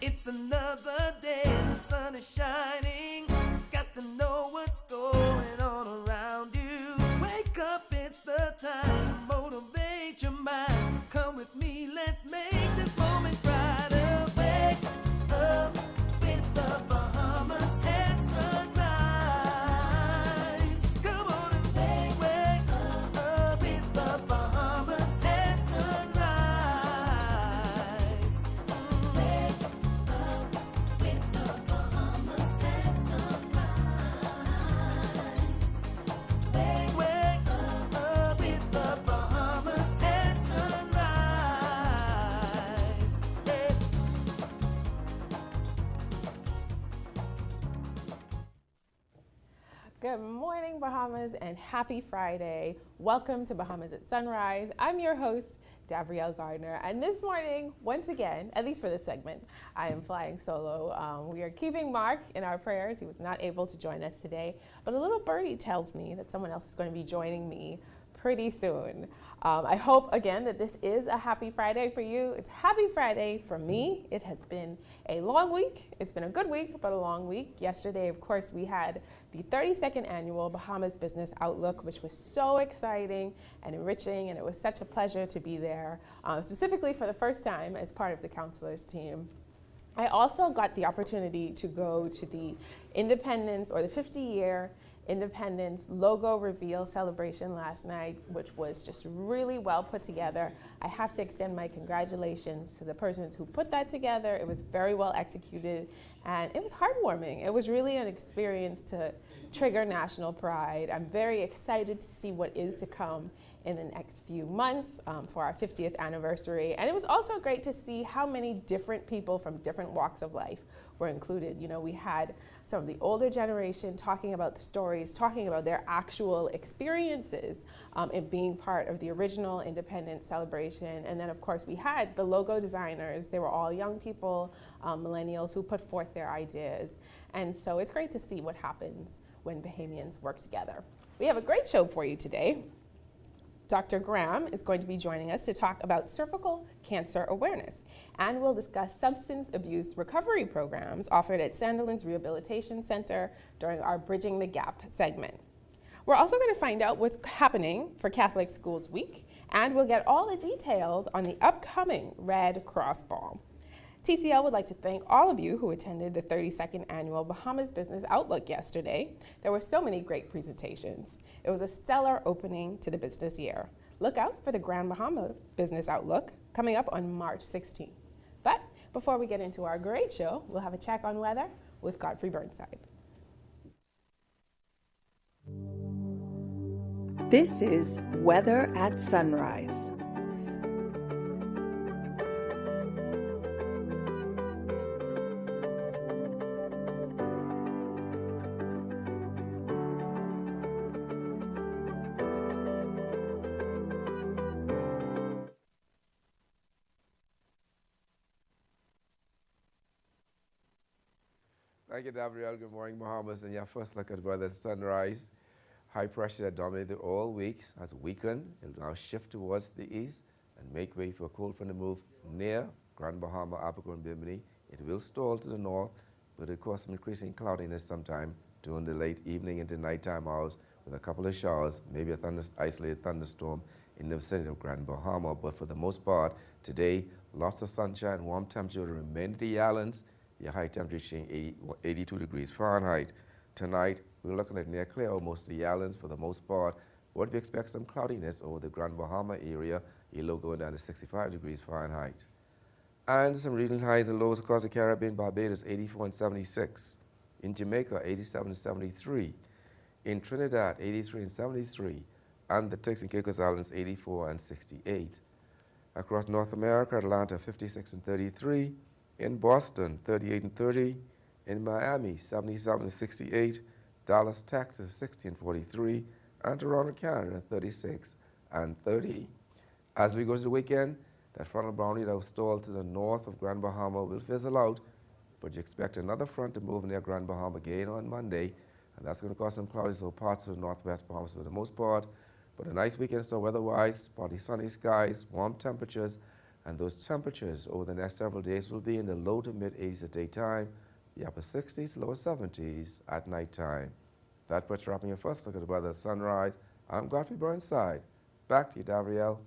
It's another day, the sun is shining. Got to know what's going on around you. Wake up, it's the time to motivate your mind. Come with me, let's make this moment brighter. Wake up with the Bahamas at sunrise. Come on and wake up with the Bahamas at sunrise. Wake up with the Bahamas at sunrise. Wake up with the Bahamas at sunrise. Yeah. Good morning, Bahamas, and happy Friday. Welcome to Bahamas at Sunrise. I'm your host, Davriel Gardner, and this morning, once again, at least for this segment, I am flying solo. We are keeping Mark in our prayers. He was not able to join us today, but a little birdie tells me that someone else is going to be joining me pretty soon. I hope, again, that this is a happy Friday for you. It's happy Friday for me. It has been a long week. It's been a good week, but a long week. Yesterday, of course, we had the 32nd annual Bahamas Business Outlook, which was so exciting and enriching, and it was such a pleasure to be there, specifically for the first time as part of the counselors team. I also got the opportunity to go to the Independence, or the 50-year Independence logo reveal celebration last night, which was just really well put together. I have to extend my congratulations to the persons who put that together. It was very well executed, and it was heartwarming. It was really an experience to trigger national pride. I'm very excited to see what is to come in the next few months for our 50th anniversary. And it was also great to see how many different people from different walks of life were included. You know, we had some of the older generation talking about the stories, talking about their actual experiences in being part of the original Independence celebration. And then, of course, we had the logo designers. They were all young people, millennials, who put forth their ideas. And so it's great to see what happens when Bahamians work together. We have a great show for you today. Dr. Graham is going to be joining us to talk about cervical cancer awareness, and we'll discuss substance abuse recovery programs offered at Sandilands Rehabilitation Center during our Bridging the Gap segment. We're also going to find out what's happening for Catholic Schools Week, and we'll get all the details on the upcoming Red Cross Ball. TCL would like to thank all of you who attended the 32nd annual Bahamas Business Outlook yesterday. There were so many great presentations. It was a stellar opening to the business year. Look out for the Grand Bahama Business Outlook coming up on March 16th. But before we get into our great show, we'll have a check on weather with Godfrey Burnside. This is Weather at Sunrise. Thank you, Gabrielle. Good morning, Bahamas. And your first look at weather at sunrise. High pressure that dominated all week has weakened. It will now shift towards the east and make way for a cold front to move near Grand Bahama, Abaco, and Bimini. It will stall to the north, but it cause some increasing cloudiness sometime during the late evening into nighttime hours with a couple of showers, maybe a isolated thunderstorm in the vicinity of Grand Bahama. But for the most part, today, lots of sunshine, warm temperature will remain at the islands. Your high temperature reaching 82 degrees Fahrenheit. Tonight, we're looking at near clear over most of the islands for the most part. What we expect some cloudiness over the Grand Bahama area, a low going down to 65 degrees Fahrenheit. And some regional highs and lows across the Caribbean. Barbados, 84 and 76. In Jamaica, 87 and 73. In Trinidad, 83 and 73. And the Turks and Caicos Islands, 84 and 68. Across North America, Atlanta, 56 and 33. In Boston, 38 and 30. In Miami, 77 and 68. Dallas, Texas, 60 and 43. And Toronto, Canada, 36 and 30. As we go to the weekend, that frontal boundary that was stalled to the north of Grand Bahama will fizzle out, but you expect another front to move near Grand Bahama again on Monday, and that's going to cause some cloudy over parts of the northwest Bahamas for the most part. But a nice weekend still weather-wise, partly sunny skies, warm temperatures, And those temperatures over the next several days will be in the low to mid 80s at daytime, the upper 60s, lower 70s at nighttime. That puts wrapping your first look at the weather at sunrise. I'm Godfrey Burnside. Back to you, Davriel.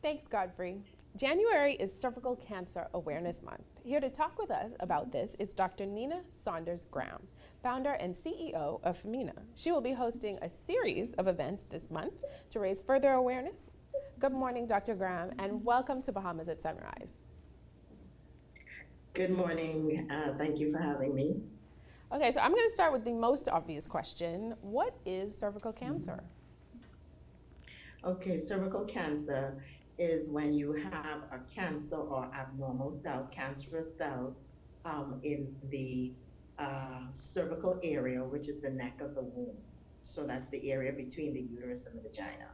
Thanks, Godfrey. January is Cervical Cancer Awareness Month. Here to talk with us about this is Dr. Nina Saunders-Graham, founder and CEO of FEMINA. She will be hosting a series of events this month to raise further awareness. Good morning, Dr. Graham, and welcome to Bahamas at Sunrise. Good morning. Thank you for having me. Okay, so I'm going to start with the most obvious question. What is cervical cancer? Okay, cervical cancer is when you have a cancer or abnormal cells, cancerous cells in the cervical area, which is the neck of the womb. So that's the area between the uterus and the vagina.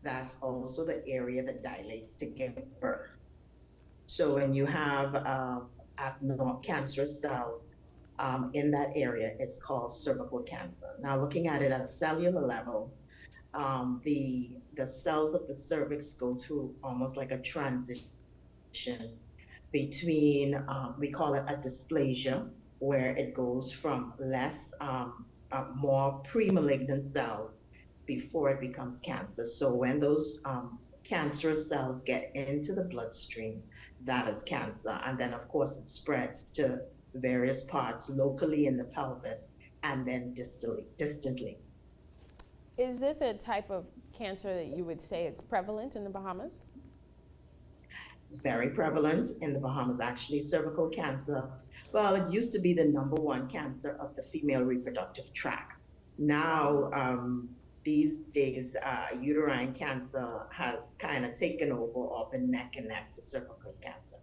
That's also the area that dilates to give birth. So when you have abnormal cancerous cells in that area, it's called cervical cancer. Now, looking at it at a cellular level, the cells of the cervix go through almost like a transition between, we call it a dysplasia, where it goes from less, more pre-malignant cells before it becomes cancer. So when those cancerous cells get into the bloodstream, that is cancer. And then, of course, it spreads to various parts locally in the pelvis and then distantly. Is this a type of cancer that you would say is prevalent in the Bahamas? Very prevalent in the Bahamas, actually. Cervical cancer, well, it used to be the #1 cancer of the female reproductive tract. Now, these days, uterine cancer has kind of taken over or been neck and neck to cervical cancer.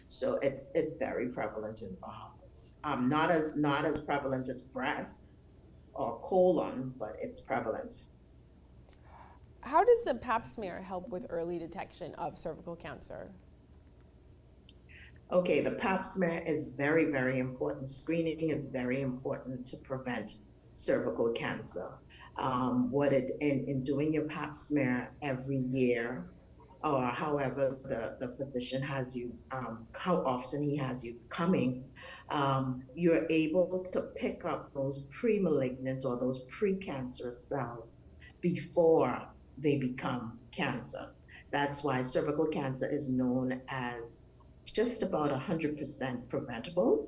So it's very prevalent in the Bahamas. Not as prevalent as breast or colon, but it's prevalent. How does the pap smear help with early detection of cervical cancer? Okay, the pap smear is very, very important. Screening is very important to prevent cervical cancer. In doing your pap smear every year, or however the physician has you, how often he has you coming, you're able to pick up those pre-malignant or those precancerous cells before they become cancer. That's why cervical cancer is known as just about 100% preventable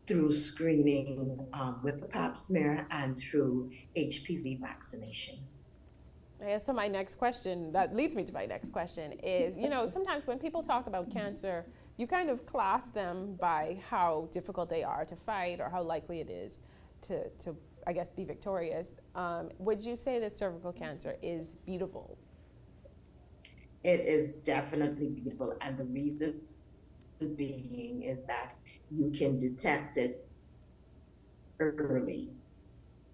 through screening with the pap smear and through HPV vaccination. I guess so my next question, that leads me to my next question is, sometimes when people talk about cancer, you kind of class them by how difficult they are to fight or how likely it is to I guess, be victorious. Would you say that cervical cancer is beatable? It is definitely beatable. And the reason being is that you can detect it early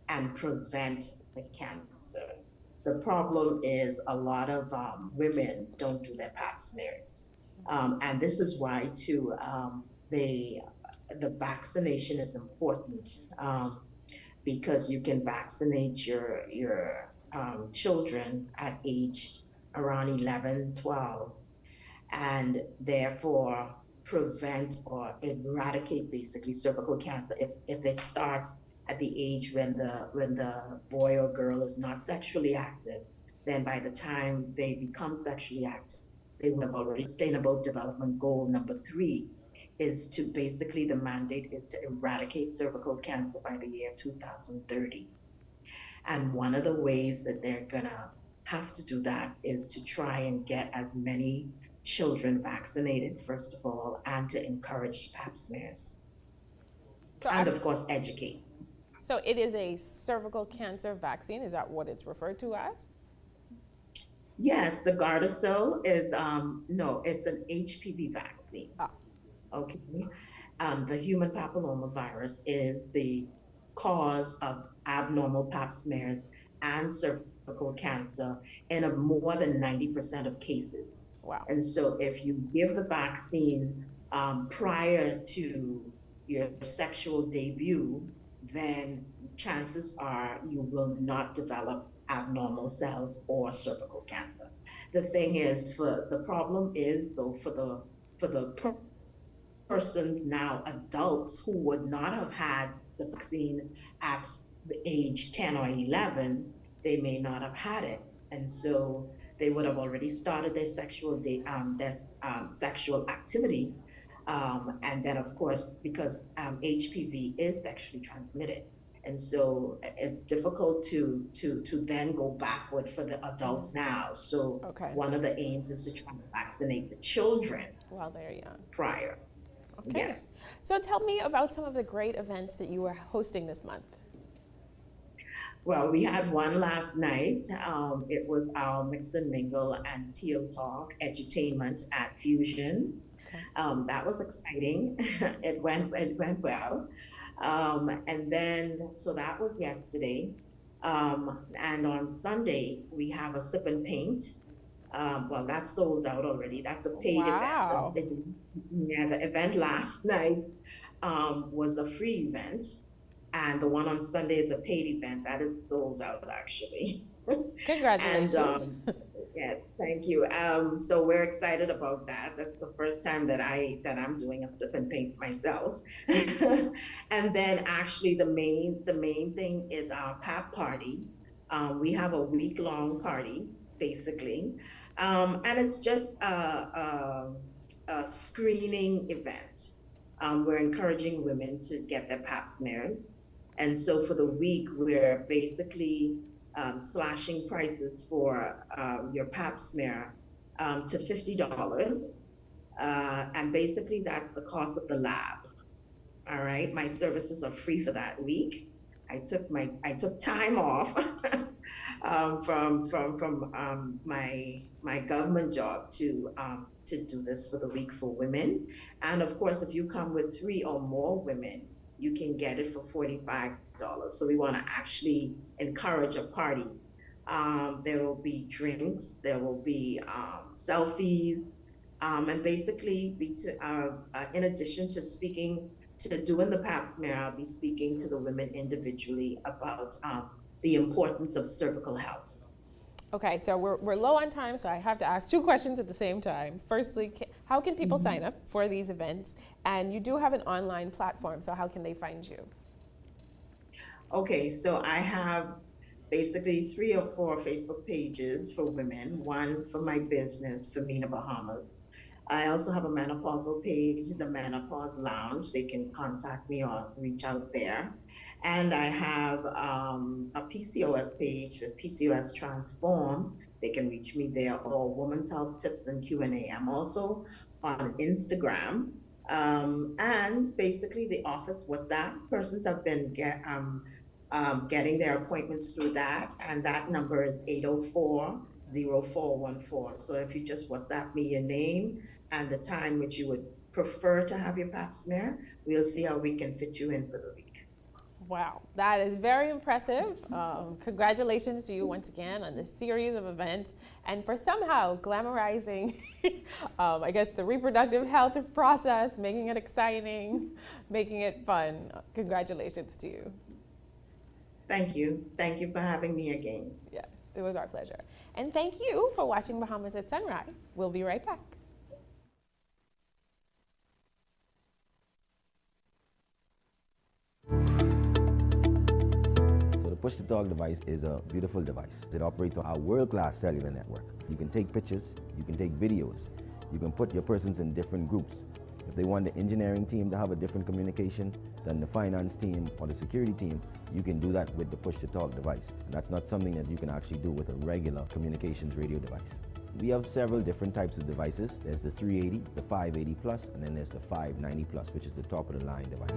and prevent the cancer. The problem is a lot of women don't do their pap smears. And this is why, too, the vaccination is important. Because you can vaccinate your children at age around 11, 12, and therefore prevent or eradicate basically cervical cancer if it starts at the age when the boy or girl is not sexually active. Then by the time they become sexually active, they will have already sustainable development goal number 3 is to basically, the mandate is to eradicate cervical cancer by the year 2030. And one of the ways that they're gonna have to do that is to try and get as many children vaccinated, first of all, and to encourage pap smears. And of course, educate. So it is a cervical cancer vaccine, is that what it's referred to as? Yes, the Gardasil is, no, it's an HPV vaccine. Ah. Okay, the human papillomavirus is the cause of abnormal pap smears and cervical cancer in more than 90% of cases. Wow. And so if you give the vaccine prior to your sexual debut, then chances are you will not develop abnormal cells or cervical cancer. The thing is, the problem is though for the persons now, adults who would not have had the vaccine at the age 10 or 11, they may not have had it. And so they would have already started their sexual activity. And then of course, because HPV is sexually transmitted. And so it's difficult to then go backward for the adults now. So one of the aims is to try to vaccinate the children while they're young prior. Okay. Yes. So tell me about some of the great events that you were hosting this month. Well, we had one last night. It was our Mix and Mingle and Teal Talk edutainment at Fusion. Okay. That was exciting. It went well. And then, so that was yesterday. And on Sunday, we have a sip and paint. Well, that's sold out already. That's a paid event. The event last night was a free event, and the one on Sunday is a paid event. That is sold out, actually. Congratulations. And, yes, thank you. So we're excited about that. That's the first time that I'm doing a sip and paint myself. And then actually the main thing is our PAP party. We have a week-long party, basically. And it's just a screening event. We're encouraging women to get their pap smears. And so for the week, we're basically slashing prices for your pap smear to $50. And basically that's the cost of the lab. All right, my services are free for that week. I took time off from my government job to do this for the week for women. And of course, if you come with 3 or more women, you can get it for $45. So we want to actually encourage a party. There will be drinks, there will be selfies, and basically in addition to doing the pap smear, I'll be speaking to the women individually about the importance of cervical health. Okay, so we're low on time, so I have to ask 2 questions at the same time. Firstly, how can people sign up for these events? And you do have an online platform, so how can they find you? Okay, so I have basically 3 or 4 Facebook pages for women, one for my business, for Mina Bahamas. I also have a menopausal page, the Menopause Lounge. They can contact me or reach out there. And I have a PCOS page with PCOS Transform. They can reach me there, or Women's Health Tips and Q&A. I'm also on Instagram. And basically the office WhatsApp, persons have been getting their appointments through that. And that number is 804-0414. So if you just WhatsApp me your name and the time which you would prefer to have your pap smear, we'll see how we can fit you in for the week. Wow, that is very impressive. Congratulations to you once again on this series of events and for somehow glamorizing, I guess, the reproductive health process, making it exciting, making it fun. Congratulations to you. Thank you. Thank you for having me again. Yes, it was our pleasure. And thank you for watching Bahamas at Sunrise. We'll be right back. Push-to-talk device is a beautiful device. It operates on our world-class cellular network. You can take pictures, you can take videos, you can put your persons in different groups. If they want the engineering team to have a different communication than the finance team or the security team, you can do that with the push-to-talk device. And that's not something that you can actually do with a regular communications radio device. We have several different types of devices. There's the 380, the 580 plus, and then there's the 590 plus, which is the top of the line device.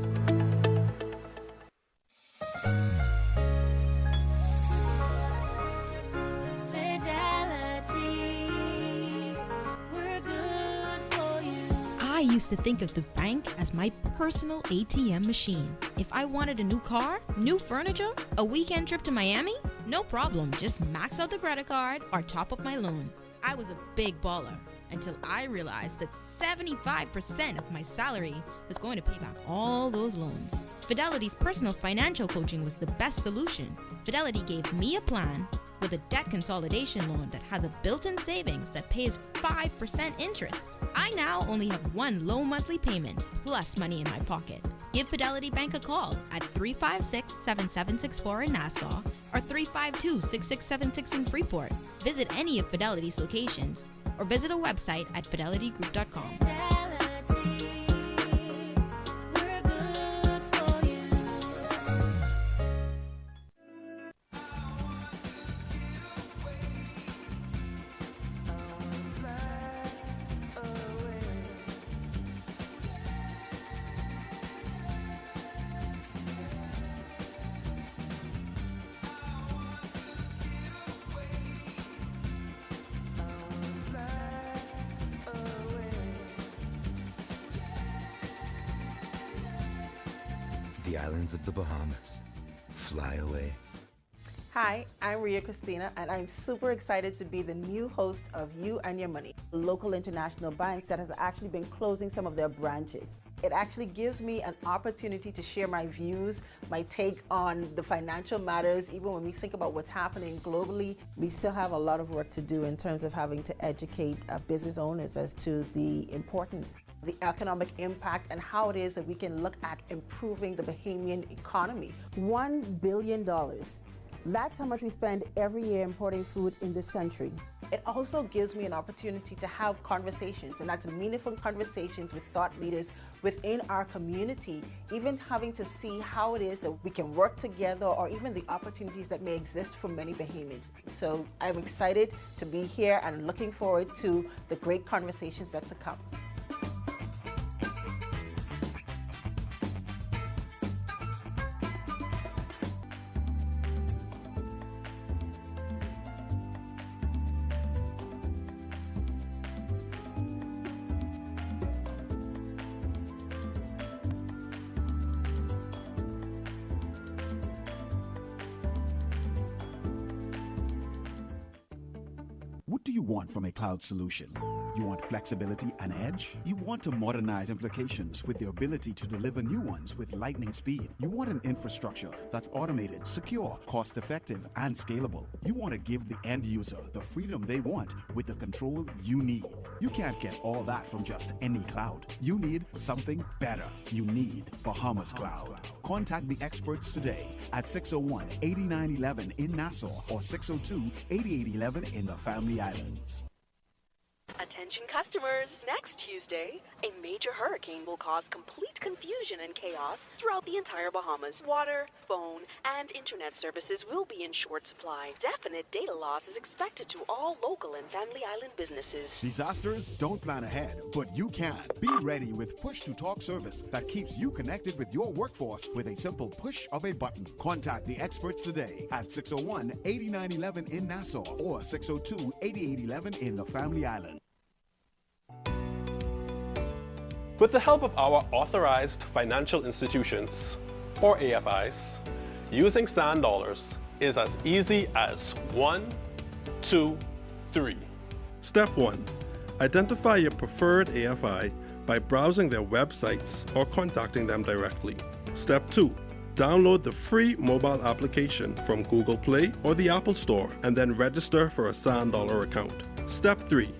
I used to think of the bank as my personal ATM machine. If I wanted a new car, new furniture, a weekend trip to Miami, no problem, just max out the credit card or top up my loan. I was a big baller. until I realized that 75% of my salary was going to pay back all those loans. Fidelity's personal financial coaching was the best solution. Fidelity gave me a plan with a debt consolidation loan that has a built-in savings that pays 5% interest. I now only have one low monthly payment plus money in my pocket. Give Fidelity Bank a call at 356-7764 in Nassau or 352-6676 in Freeport. Visit any of Fidelity's locations or visit a website at fidelitygroup.com. The islands of the Bahamas. Fly away. Hi, I'm Ria Christina, and I'm super excited to be the new host of You and Your Money, a local international bank that has actually been closing some of their branches. It actually gives me an opportunity to share my views, my take on the financial matters. Even when we think about what's happening globally, we still have a lot of work to do in terms of having to educate business owners as to the importance, the economic impact, and how it is that we can look at improving the Bahamian economy. $1 billion. That's how much we spend every year importing food in this country. It also gives me an opportunity to have conversations, and that's meaningful conversations with thought leaders within our community, even having to see how it is that we can work together or even the opportunities that may exist for many Bahamians. So I'm excited to be here and looking forward to the great conversations that's to come. What do you want from a cloud solution? You want flexibility and edge? You want to modernize applications with the ability to deliver new ones with lightning speed. You want an infrastructure that's automated, secure, cost-effective, and scalable. You want to give the end user the freedom they want with the control you need. You can't get all that from just any cloud. You need something better. You need Bahamas Cloud. Contact the experts today at 601-8911 in Nassau or 602-8811 in the Family Islands. Attention customers, next Tuesday, a major hurricane will cause complete confusion and chaos throughout the entire Bahamas. Water, phone, and internet services will be in short supply. Definite data loss is expected to all local and Family Island businesses. Disasters don't plan ahead, but you can. Be ready with push-to-talk service that keeps you connected with your workforce with a simple push of a button. Contact the experts today at 601-8911 in Nassau or 602-8811 in the Family Island. With the help of our authorized financial institutions, or AFIs, using sand dollars is as easy as 1, 2, 3. Step 1. Identify your preferred AFI by browsing their websites or contacting them directly. Step 2. Download the free mobile application from Google Play or the Apple Store and then register for a sand dollar account. Step 3.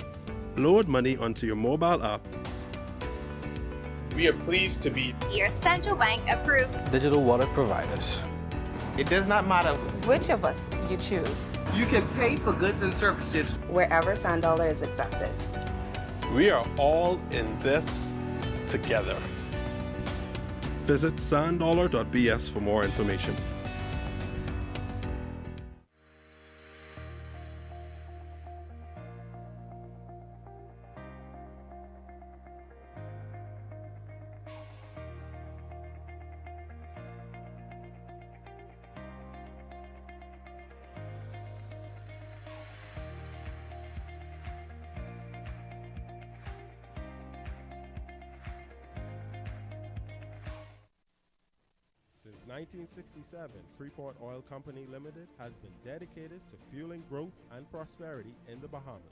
Load money onto your mobile app. We are pleased to be your central bank approved digital wallet providers. It does not matter which of us you choose. You can pay for goods and services wherever sand dollar is accepted. We are all in this together. Visit sanddollar.bs for more information. Since 1967, Freeport Oil Company Limited has been dedicated to fueling growth and prosperity in the Bahamas.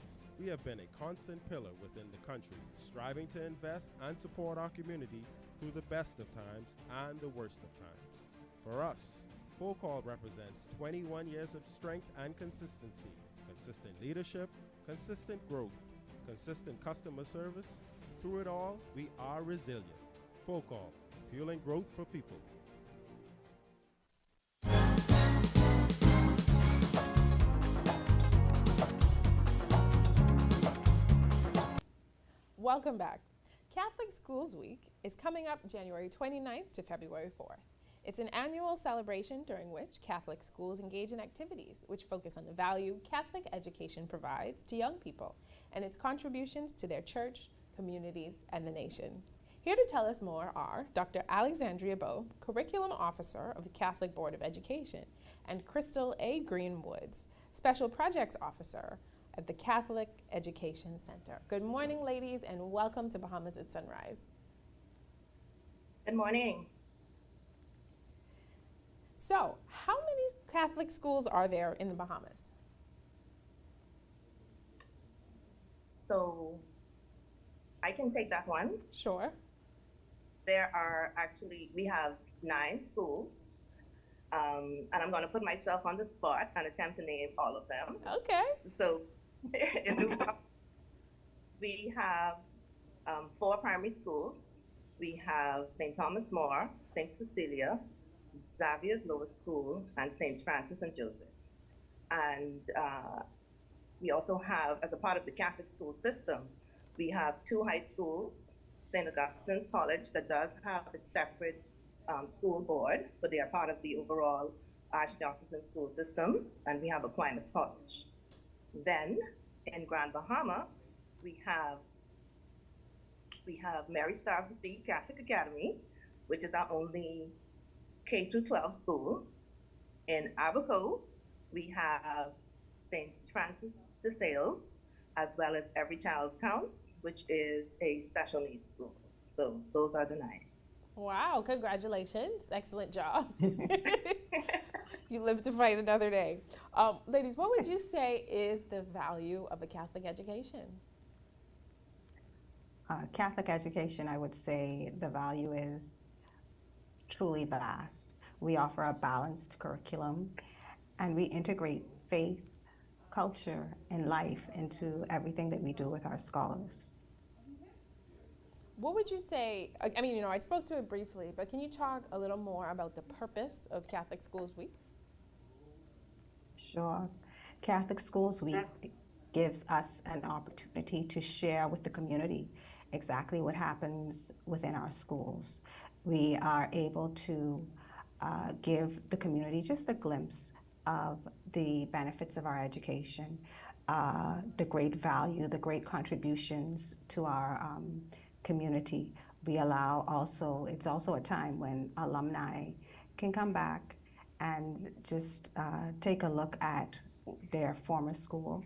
we have been a constant pillar within the country, striving to invest and support our community through the best of times and the worst of times. For us, Full Call represents 21 years of strength and consistency, consistent leadership, consistent growth, consistent customer service. Through it all, we are resilient. Full Call, fueling growth for people. Welcome back. Catholic Schools Week is coming up January 29th to February 4th. It's an annual celebration during which Catholic schools engage in activities which focus on the value Catholic education provides to young people and its contributions to their church, communities, and the nation. Here to tell us more are Dr. Alexandria Bowe, Curriculum Officer of the Catholic Board of Education, and Crystal A. Greenwoods, Special Projects Officer at the Catholic Education Center. Good morning, ladies, and welcome to Bahamas at Sunrise. Good morning. So, how many Catholic schools are there in the Bahamas? So, I can take that one. Sure. There are we have 9 schools, and I'm going to put myself on the spot and attempt to name all of them. Okay. So, we have 4 primary schools. We have St. Thomas More, St. Cecilia, Xavier's Lower School, and St. Francis and Joseph. And we also have, as a part of the Catholic school system, we have 2 high schools, St. Augustine's College, that does have its separate school board, but they are part of the overall Archdiocesan school system, and we have Aquinas College. Then, in Grand Bahama, we have Mary Star of the Sea Catholic Academy, which is our only K-12 school. In Abaco, we have St. Francis de Sales, as well as Every Child Counts, which is a special needs school. So those are the 9. Wow, congratulations. Excellent job. You live to fight another day. Ladies, what would you say is the value of a Catholic education? Catholic education, I would say the value is truly vast. We offer a balanced curriculum, and we integrate faith, culture, and life into everything that we do with our scholars. What would you say, I mean, I spoke to it briefly, but can you talk a little more about the purpose of Catholic Schools Week? Sure. Catholic Schools Week gives us an opportunity to share with the community exactly what happens within our schools. We are able to give the community just a glimpse of the benefits of our education, the great value, the great contributions to our community. We allow it's also a time when alumni can come back and just take a look at their former school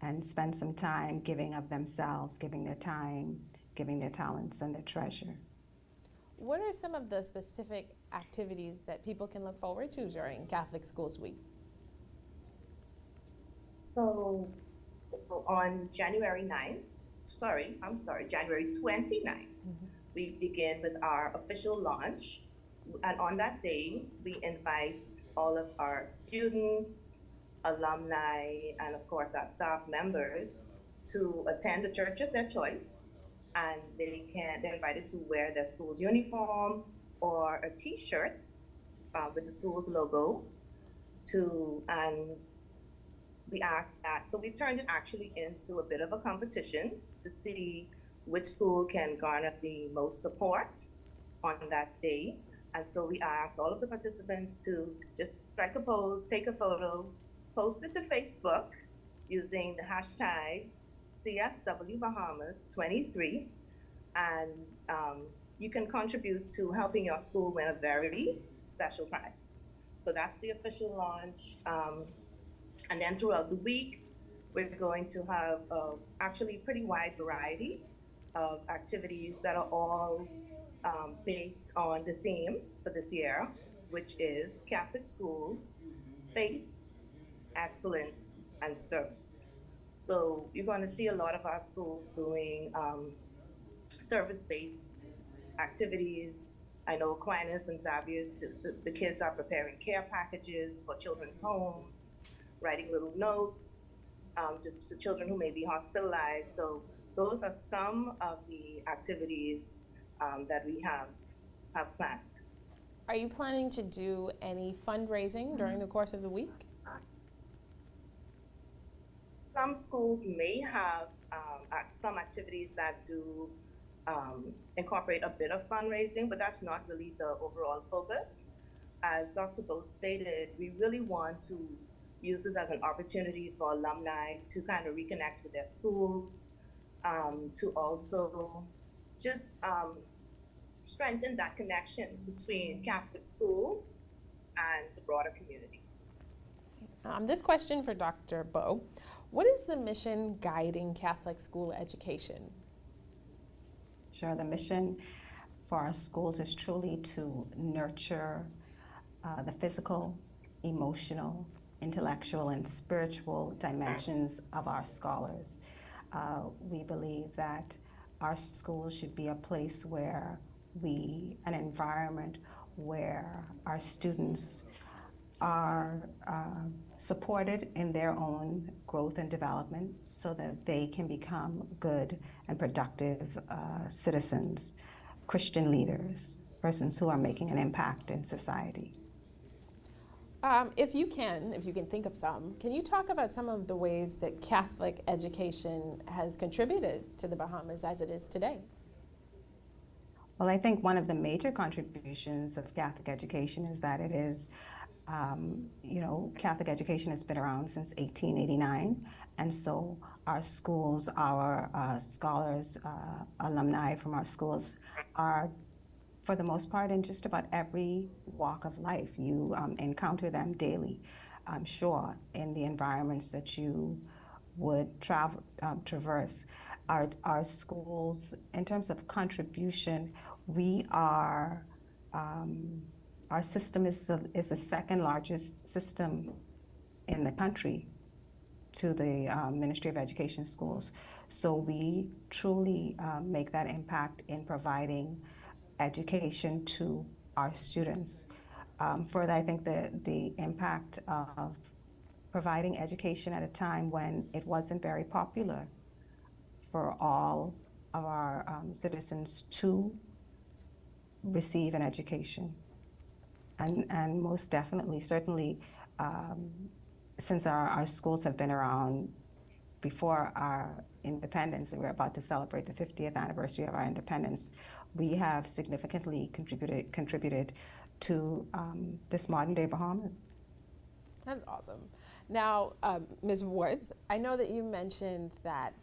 and spend some time giving of themselves, giving their time, giving their talents and their treasure. What are some of the specific activities that people can look forward to during Catholic Schools Week? So on January 29th, we begin with our official launch. And on that day, we invite all of our students, alumni, and of course our staff members to attend a church of their choice. And they're invited to wear their school's uniform or a t-shirt with the school's logo and we asked that. So we turned it actually into a bit of a competition to see which school can garner the most support on that day. And so we asked all of the participants to just strike a pose, take a photo, post it to Facebook using the hashtag CSW Bahamas 23. And you can contribute to helping your school win a very special prize. So that's the official launch. And then throughout the week, we're going to have actually pretty wide variety of activities that are all based on the theme for this year, which is Catholic schools, faith, excellence, and service. So you're going to see a lot of our schools doing service-based activities. I know Aquinas and Xavier's, the kids are preparing care packages for children's homes, writing little notes to children who may be hospitalized. So those are some of the activities that we have planned. Are you planning to do any fundraising during the course of the week? Some schools may have some activities that do incorporate a bit of fundraising, but that's not really the overall focus. As Dr. Bowe stated, we really want to use this as an opportunity for alumni to kind of reconnect with their schools, to also just strengthen that connection between Catholic schools and the broader community. This question for Dr. Bowe. What is the mission guiding Catholic school education? Sure, the mission for our schools is truly to nurture the physical, emotional, intellectual, and spiritual dimensions of our scholars. We believe that our schools should be a place where an environment where our students are supported in their own growth and development so that they can become good and productive citizens, Christian leaders, persons who are making an impact in society. If you can think of some, can you talk about some of the ways that Catholic education has contributed to the Bahamas as it is today? Well, I think one of the major contributions of Catholic education is that it is, Catholic education has been around since 1889, and so our schools, our scholars, alumni from our schools are, for the most part, in just about every walk of life. You encounter them daily, I'm sure, in the environments that you would traverse. Our schools, in terms of contribution, we are, our system is the second largest system in the country to the Ministry of Education schools. So we truly make that impact in providing education to our students. Further, I think the impact of providing education at a time when it wasn't very popular for all of our citizens to receive an education. And most definitely, certainly, since our schools have been around before our independence, and we're about to celebrate the 50th anniversary of our independence, we have significantly contributed to this modern day Bahamas. That's awesome. Now, Ms. Wards, I know that you mentioned that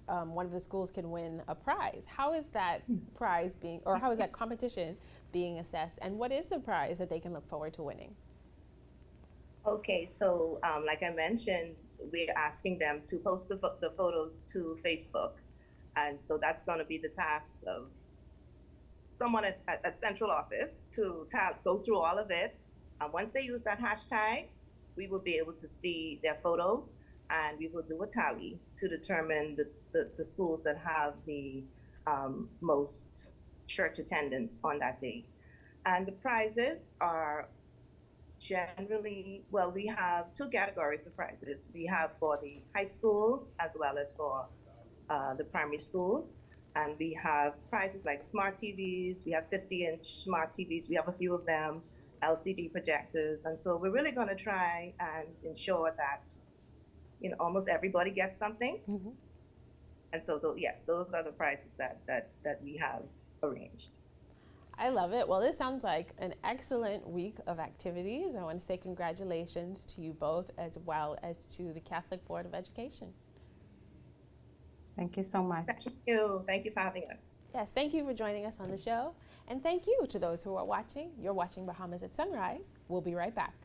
one of the schools can win a prize. How is that prize being, or how is that competition being assessed, and what is the prize that they can look forward to winning? Okay, so like I mentioned, we're asking them to post the photos to Facebook, and so that's going to be the task of someone at central office to go through all of it. Once they use that hashtag, we will be able to see their photo, and we will do a tally to determine the schools that have the most church attendance on that day. And the prizes are generally, well, we have two categories of prizes. We have for the high school as well as for the primary schools. And we have prizes like smart TVs. We have 50-inch smart TVs. We have a few of them, LCD projectors. And so we're really going to try and ensure that, almost everybody gets something. Mm-hmm. And so, yes, those are the prizes that we have arranged. I love it. Well, this sounds like an excellent week of activities. I want to say congratulations to you both, as well as to the Catholic Board of Education. Thank you so much. Thank you. Thank you for having us. Yes, thank you for joining us on the show. And thank you to those who are watching. You're watching Bahamas at Sunrise. We'll be right back.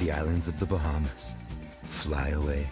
the islands of the Bahamas. Fly away.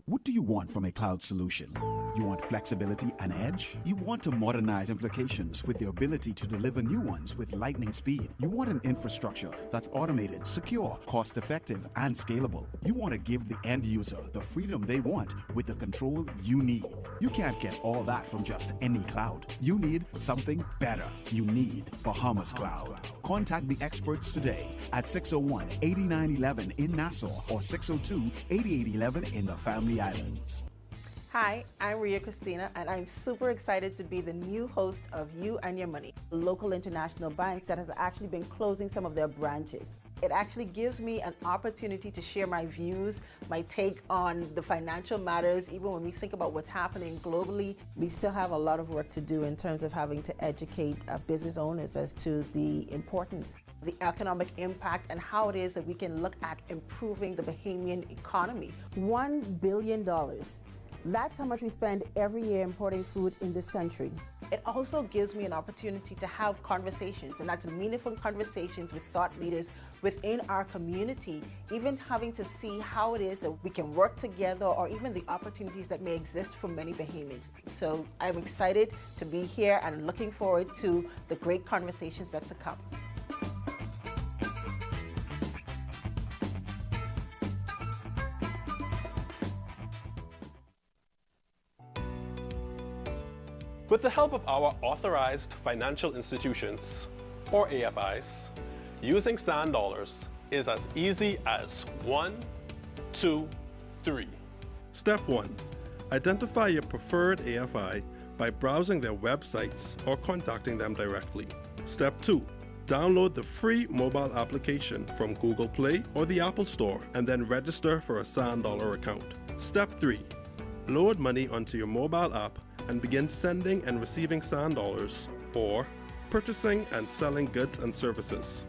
What do you want from a cloud solution? You want flexibility and edge? You want to modernize applications with the ability to deliver new ones with lightning speed. You want an infrastructure that's automated, secure, cost-effective, and scalable. You want to give the end user the freedom they want with the control you need. You can't get all that from just any cloud. You need something better. You need Bahamas Cloud. Contact the experts today at 601-8911 in Nassau or 602-8811 in the Family Islands. Hi, I'm Ria Christina, and I'm super excited to be the new host of You and Your Money, a local international bank that has actually been closing some of their branches. It actually gives me an opportunity to share my views, my take on the financial matters. Even when we think about what's happening globally, we still have a lot of work to do in terms of having to educate business owners as to the importance, the economic impact, and how it is that we can look at improving the Bahamian economy. $1 billion. That's how much we spend every year importing food in this country. It also gives me an opportunity to have conversations, and that's meaningful conversations with thought leaders within our community, even having to see how it is that we can work together or even the opportunities that may exist for many Bahamians. So I'm excited to be here and looking forward to the great conversations that's to come. With the help of our authorized financial institutions, or AFIs, using sand dollars is as easy as 1, 2, 3. Step 1. Identify your preferred AFI by browsing their websites or contacting them directly. Step 2. Download the free mobile application from Google Play or the Apple Store and then register for a sand dollar account. Step 3. Load money onto your mobile app and begin sending and receiving sand dollars or purchasing and selling goods and services.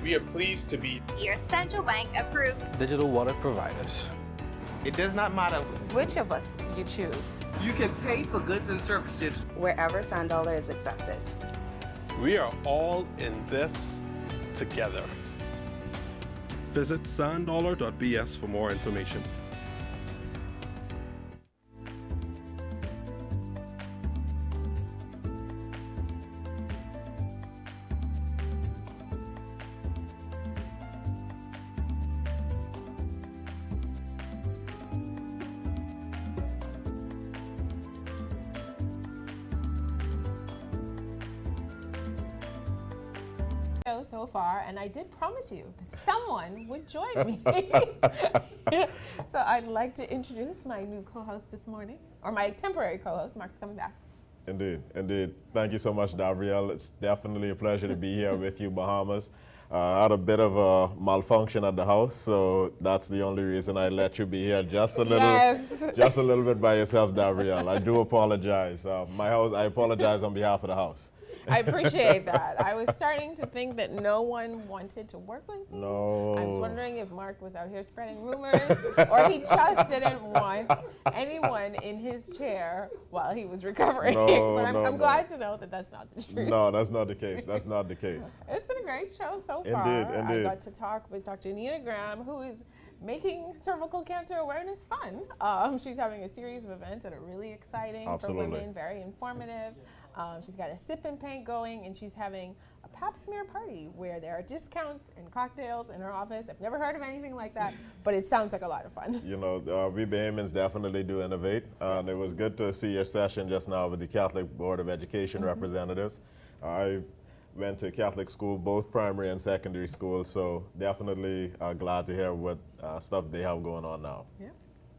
We are pleased to be your central bank approved digital wallet providers. It does not matter Which of us you choose, You can pay for goods and services wherever sand dollar is accepted. We are all in this together. Visit sanddollar.bs for more information. so far, and I did promise you that someone would join me. So I'd like to introduce my new co-host this morning, or my temporary co-host. Mark's coming back. Indeed, indeed. Thank you so much, Davriel. It's definitely a pleasure to be here with you, Bahamas. I had a bit of a malfunction at the house, so that's the only reason I let you be here just a little, just a little bit by yourself, Davriel. I do apologize. I apologize on behalf of the house. I appreciate that. I was starting to think that no one wanted to work with me. No. I was wondering if Mark was out here spreading rumors, or he just didn't want anyone in his chair while he was recovering. No, but I'm no. glad to know that that's not the truth. No, that's not the case. That's not the case. It's been a great show so far. Indeed. I got to talk with Dr. Nina Graham, who is making cervical cancer awareness fun. She's having a series of events that are really exciting for women, very informative. She's got a sip and paint going, and she's having a pap smear party where there are discounts and cocktails in her office. I've never heard of anything like that, but it sounds like a lot of fun. You know, we Bahamians definitely do innovate, and it was good to see your session just now with the Catholic Board of Education representatives. I went to Catholic school, both primary and secondary school, so definitely glad to hear what stuff they have going on now. Yeah.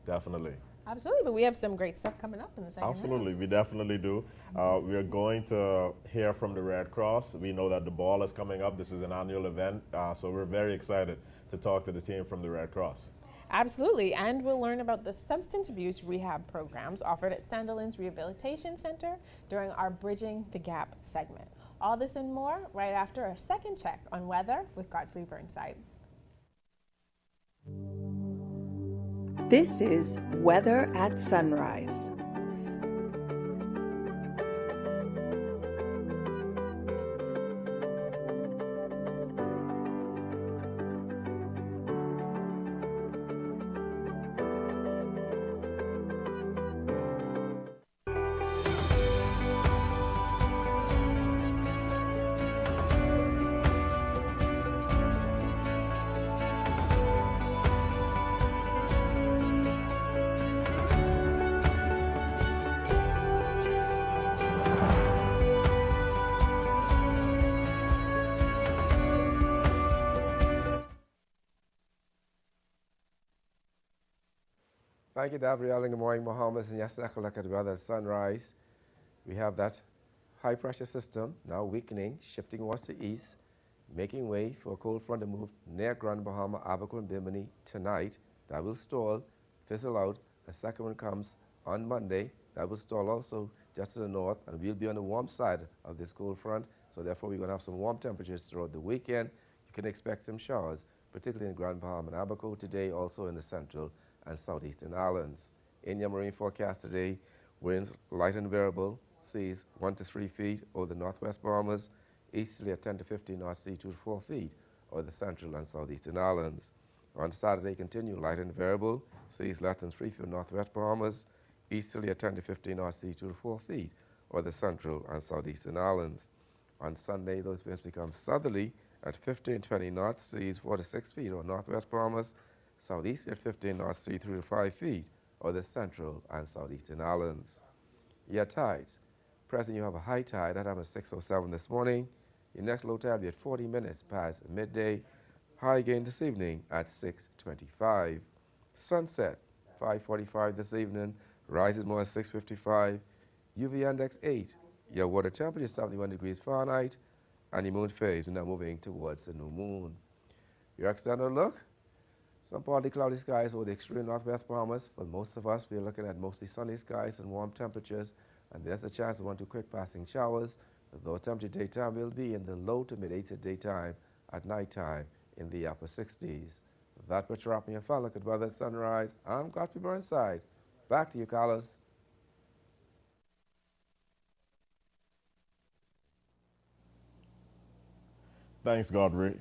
Definitely. Absolutely, but we have some great stuff coming up in the second Absolutely, we definitely do. We are going to hear from the Red Cross. We know that the ball is coming up. This is an annual event, so we're very excited to talk to the team from the Red Cross. Absolutely, and we'll learn about the substance abuse rehab programs offered at Sandilands Rehabilitation Center during our Bridging the Gap segment. All this and more right after a second check on weather with Godfrey Burnside. This is Weather at Sunrise. Thank you, Gabrielle, and good morning, Bahamas. And yes, look at the weather at sunrise. We have that high pressure system now weakening, shifting towards the east, making way for a cold front to move near Grand Bahama, Abaco, and Bimini tonight. That will stall, fizzle out. The second one comes on Monday. That will stall also just to the north, and we'll be on the warm side of this cold front. So therefore, we're going to have some warm temperatures throughout the weekend. You can expect some showers, particularly in Grand Bahama and Abaco today, also in the central and southeastern islands. In your marine forecast today, winds light and variable, seas 1 to 3 feet over the northwest Bahamas, easterly at 10 to 15 knots, sea 2 to 4 feet over the central and southeastern islands. On Saturday, continue light and variable, seas less than 3 feet northwest Bahamas, easterly at 10 to 15 knots, sea 2 to 4 feet over the central and southeastern islands. On Sunday, those winds become southerly at 15 to 20 knots, seas 4 to 6 feet over northwest Bahamas, southeast at 15 knots, sea 3 to 5 feet over the central and southeastern islands. Your tides. Present, you have a high tide that happened at 6:07 this morning. Your next low tide will be at 40 minutes past midday. High again this evening at 6:25. Sunset, 5:45 this evening. Rises more at 6:55. UV index 8. Your water temperature is 71 degrees Fahrenheit. And your moon phase, we're now moving towards the new moon. Your external look. Some partly cloudy skies over the extreme northwest Bahamas. For most of us, we're looking at mostly sunny skies and warm temperatures. And there's a chance of 1 to 2 quick passing showers. The low temperature daytime will be in the low to mid 80s at daytime, at nighttime in the upper 60s. That puts you up in your fun look at weather at sunrise. I'm Godfrey Burnside. Back to you, Carlos. Thanks, Godfrey.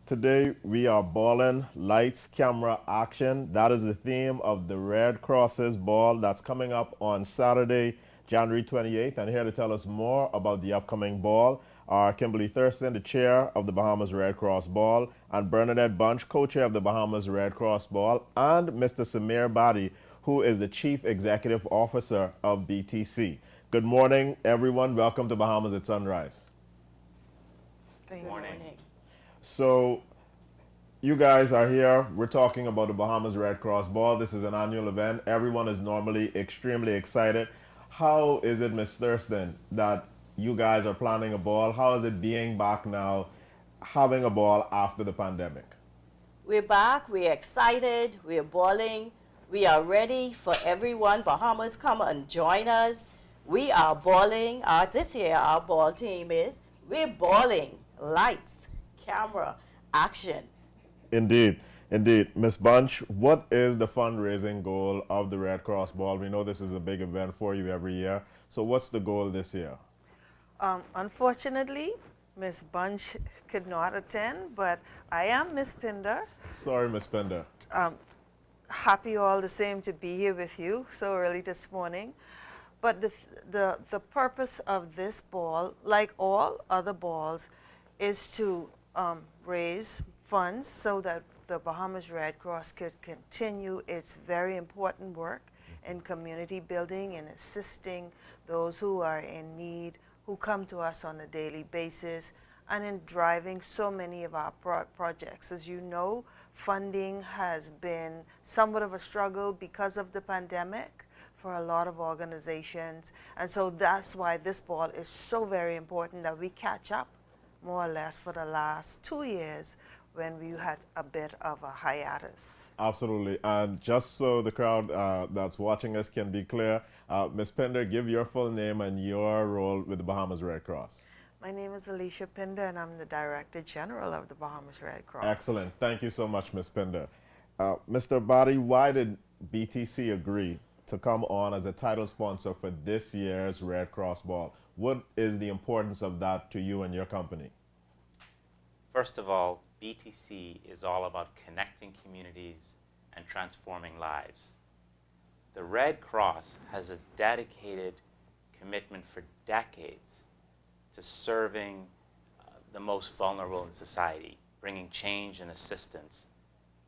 Today we are balling lights, camera, action. That is the theme of the Red Cross's ball that's coming up on Saturday, January 28th. And here to tell us more about the upcoming ball are Kimberley Thurston, the chair of the Bahamas Red Cross Ball, and Bernadette Bunch, co-chair of the Bahamas Red Cross Ball, and Mr. Samir Bhatti, who is the chief executive officer of BTC. Good morning, everyone. Welcome to Bahamas at Sunrise. Good morning. So you guys are here. We're talking about the Bahamas Red Cross Ball. This is an annual event. Everyone is normally extremely excited. How is it, Ms. Thurston, that you guys are planning a ball? How is it being back now, having a ball after the pandemic? We're back. We're excited. We're balling. We are ready for everyone. Bahamas, come and join us. We are balling. This year, our ball team is, we're balling. Lights, camera, action. Indeed, indeed. Ms. Bunch, what is the fundraising goal of the Red Cross Ball? We know this is a big event for you every year. So what's the goal this year? Unfortunately, Ms. Bunch could not attend, but I am Ms. Pinder. Sorry, Ms. Pinder. Happy all the same to be here with you so early this morning. But the purpose of this ball, like all other balls, is to raise funds so that the Bahamas Red Cross could continue its very important work in community building and assisting those who are in need, who come to us on a daily basis, and in driving so many of our projects. As you know, funding has been somewhat of a struggle because of the pandemic for a lot of organizations. And so that's why this ball is so very important, that we catch up more or less for the last 2 years when we had a bit of a hiatus. Absolutely. And just so the crowd that's watching us can be clear, Ms. Pinder, give your full name and your role with the Bahamas Red Cross. My name is Alicia Pinder, and I'm the Director General of the Bahamas Red Cross. Excellent. Thank you so much, Ms. Pinder. Mr. Bhatti, why did BTC agree to come on as a title sponsor for this year's Red Cross Ball? What is the importance of that to you and your company? First of all, BTC is all about connecting communities and transforming lives. The Red Cross has a dedicated commitment for decades to serving the most vulnerable in society, bringing change and assistance.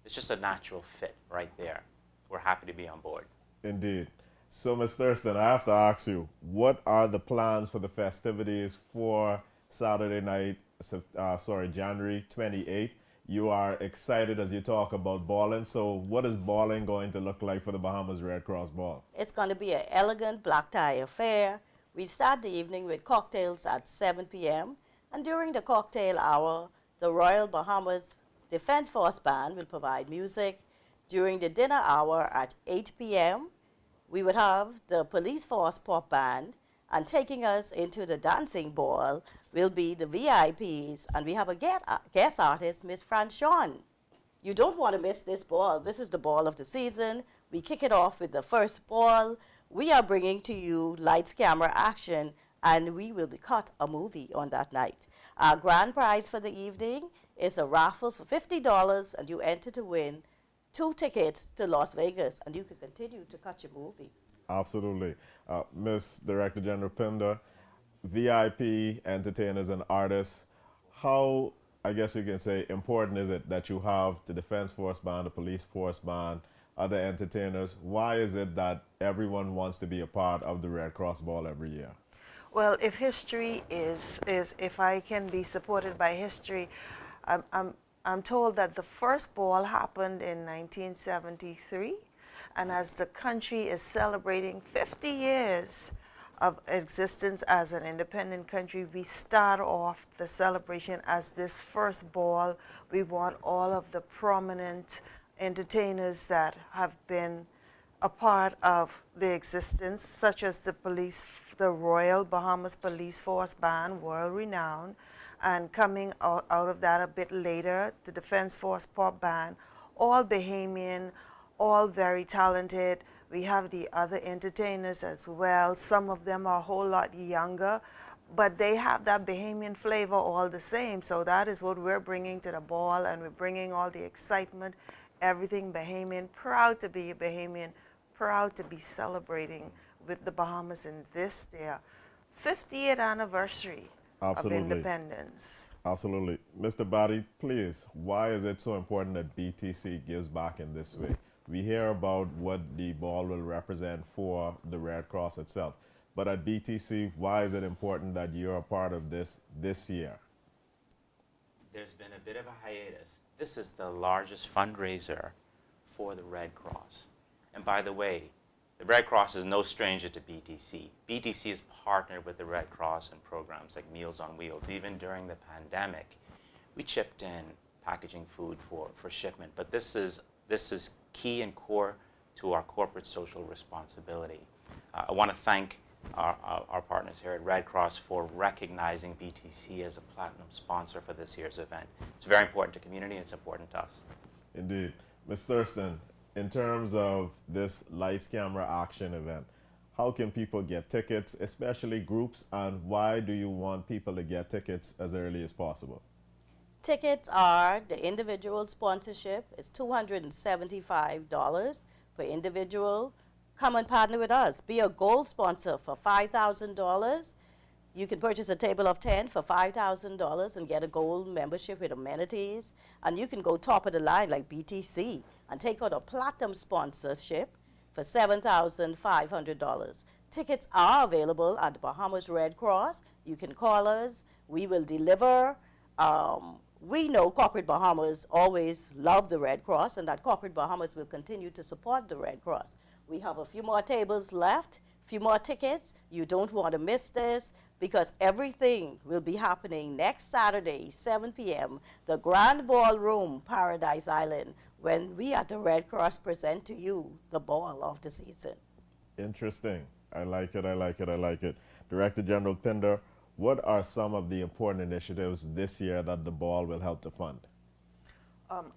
It's just a natural fit right there. We're happy to be on board. Indeed. So, Ms. Thurston, I have to ask you, what are the plans for the festivities for Saturday night, January 28th? you are excited as you talk about balling. So what is balling going to look like for the Bahamas Red Cross Ball? It's going to be an elegant black tie affair. We start the evening with cocktails at 7 p.m. And during the cocktail hour, the Royal Bahamas Defense Force Band will provide music. During the dinner hour at 8 p.m., we would have the Police Force Pop Band, and taking us into the dancing ball will be the VIPs, and we have a guest artist, Miss Franchon. You don't want to miss this ball. This is the ball of the season. We kick it off with the first ball. We are bringing to you lights, camera, action, and we will cut a movie on that night. Our grand prize for the evening is a raffle for $50, and you enter to win 2 tickets to Las Vegas, and you can continue to cut your movie. Absolutely. Miss Director General Pinder, VIP entertainers and artists, how, I guess you can say, important is it that you have the Defense Force Band, the Police Force Band, other entertainers? Why is it that everyone wants to be a part of the Red Cross Ball every year? Well, if history is if I can be supported by history, I'm told that the first ball happened in 1973, and as the country is celebrating 50 years of existence as an independent country, we start off the celebration as this first ball. We want all of the prominent entertainers that have been a part of the existence, such as the Royal Bahamas Police Force Band, world renowned, and coming out of that a bit later, the Defense Force Pop Band, all Bahamian, all very talented. We have the other entertainers as well. Some of them are a whole lot younger, but they have that Bahamian flavor all the same. So that is what we're bringing to the ball, and we're bringing all the excitement, everything Bahamian, proud to be a Bahamian, proud to be celebrating with the Bahamas in this their 50th anniversary of independence. Absolutely. Mr. Bhatti, please, why is it so important that BTC gives back in this way? We hear about what the ball will represent for the Red Cross itself, but at BTC, why is it important that you're a part of this year? There's been a bit of a hiatus. This is the largest fundraiser for the Red Cross. And by the way, the Red Cross is no stranger to BTC. BTC is partnered with the Red Cross in programs like Meals on Wheels. Even during the pandemic, we chipped in packaging food for shipment. But this is key and core to our corporate social responsibility. I want to thank our partners here at Red Cross for recognizing BTC as a platinum sponsor for this year's event. It's very important to the community, and it's important to us. Indeed. Ms. Thurston, in terms of this Lights, Camera, Action event, how can people get tickets, especially groups, and why do you want people to get tickets as early as possible? Tickets are the individual sponsorship. It's $275 for individual. Come and partner with us. Be a gold sponsor for $5,000. You can purchase a table of 10 for $5,000 and get a gold membership with amenities. And you can go top of the line like BTC and take out a platinum sponsorship for $7,500. Tickets are available at the Bahamas Red Cross. You can call us. We will deliver. We know Corporate Bahamas always love the Red Cross, and that Corporate Bahamas will continue to support the Red Cross. We have a few more tables left, few more tickets. You don't want to miss this, because everything will be happening next Saturday, 7 p.m., the Grand Ballroom, Paradise Island, when we at the Red Cross present to you the ball of the season. Interesting. I like it, I like it, I like it. Director General Pinder, what are some of the important initiatives this year that the ball will help to fund?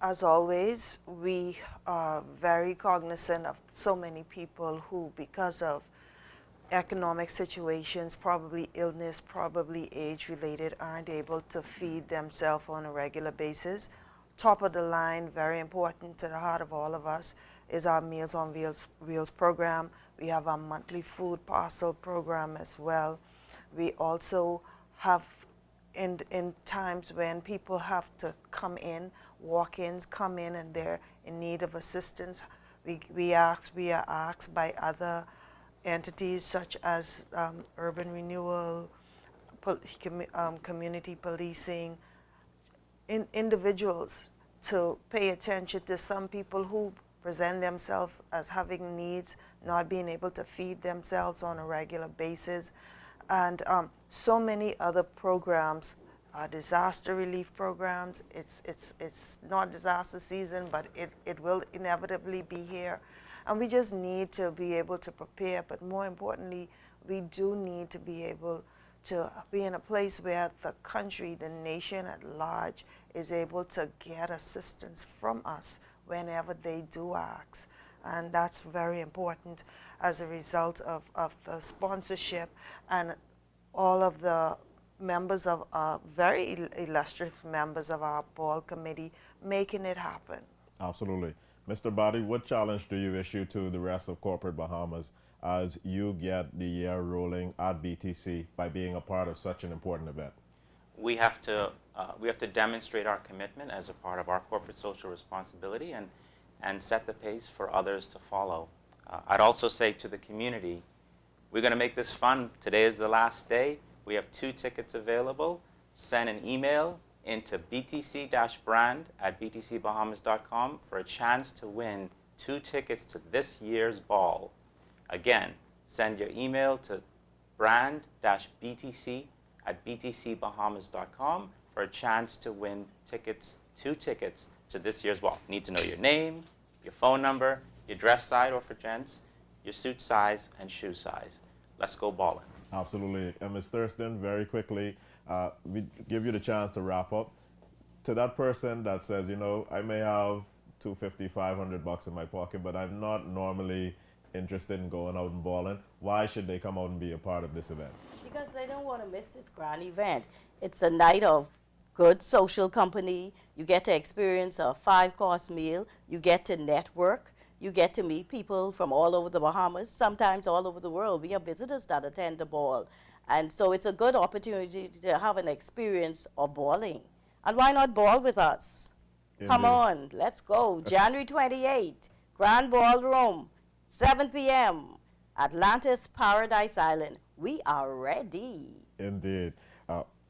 As always, we are very cognizant of so many people who, because of economic situations, probably illness, probably age-related, aren't able to feed themselves on a regular basis. Top of the line, very important to the heart of all of us, is our Meals on Wheels program. We have our monthly food parcel program as well. We also have, in times when people have to come in, walk-ins come in and they're in need of assistance, we are asked by other entities such as urban renewal, community policing, individuals to pay attention to some people who present themselves as having needs, not being able to feed themselves on a regular basis, and so many other programs, disaster relief programs. It's not disaster season, but it will inevitably be here. And we just need to be able to prepare, but more importantly, we do need to be able to be in a place where the country, the nation at large, is able to get assistance from us whenever they do ask. And that's very important as a result of the sponsorship and all of the members of very illustrious members of our ball committee making it happen. Absolutely. Mr. Bhatti, what challenge do you issue to the rest of corporate Bahamas as you get the year rolling at BTC by being a part of such an important event? We have to demonstrate our commitment as a part of our corporate social responsibility and set the pace for others to follow. I'd also say to the community, we're going to make this fun. Today is the last day. We have 2 tickets available. Send an email into btc-brand@btcbahamas.com for a chance to win 2 tickets to this year's ball. Again, send your email to brand-btc@btcbahamas.com for a chance to win 2 tickets to this year's ball. Need to know your name, your phone number, your dress size, or for gents, your suit size and shoe size. Let's go ballin'. Absolutely. And Ms. Thurston, very quickly, we give you the chance to wrap up. To that person that says, you know, I may have $250, $500 in my pocket, but I'm not normally interested in going out and balling, why should they come out and be a part of this event? Because they don't want to miss this grand event. It's a night of good social company. You get to experience a 5-course meal. You get to network. You get to meet people from all over the Bahamas, sometimes all over the world. We have visitors that attend the ball. And so it's a good opportunity to have an experience of balling. And why not ball with us? Indeed. Come on, let's go. January 28th, Grand Ballroom, 7 p.m., Atlantis Paradise Island. We are ready. Indeed.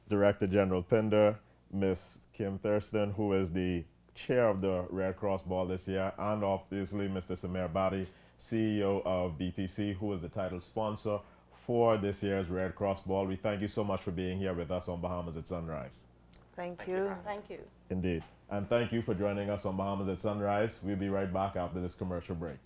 Director General Pinder, Ms. Kim Thurston, who is the chair of the Red Cross Ball this year, and obviously Mr. Samir Bhatti, CEO of BTC, who is the title sponsor for this year's Red Cross Ball. We thank you so much for being here with us on Bahamas at Sunrise. Thank you. Thank you. Indeed. And thank you for joining us on Bahamas at Sunrise. We'll be right back after this commercial break.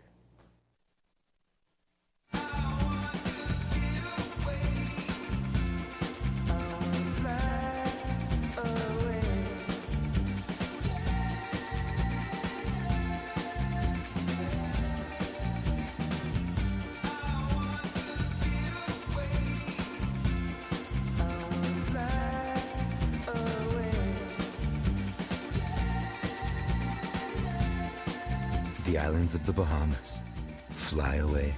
The islands of the Bahamas. Fly away.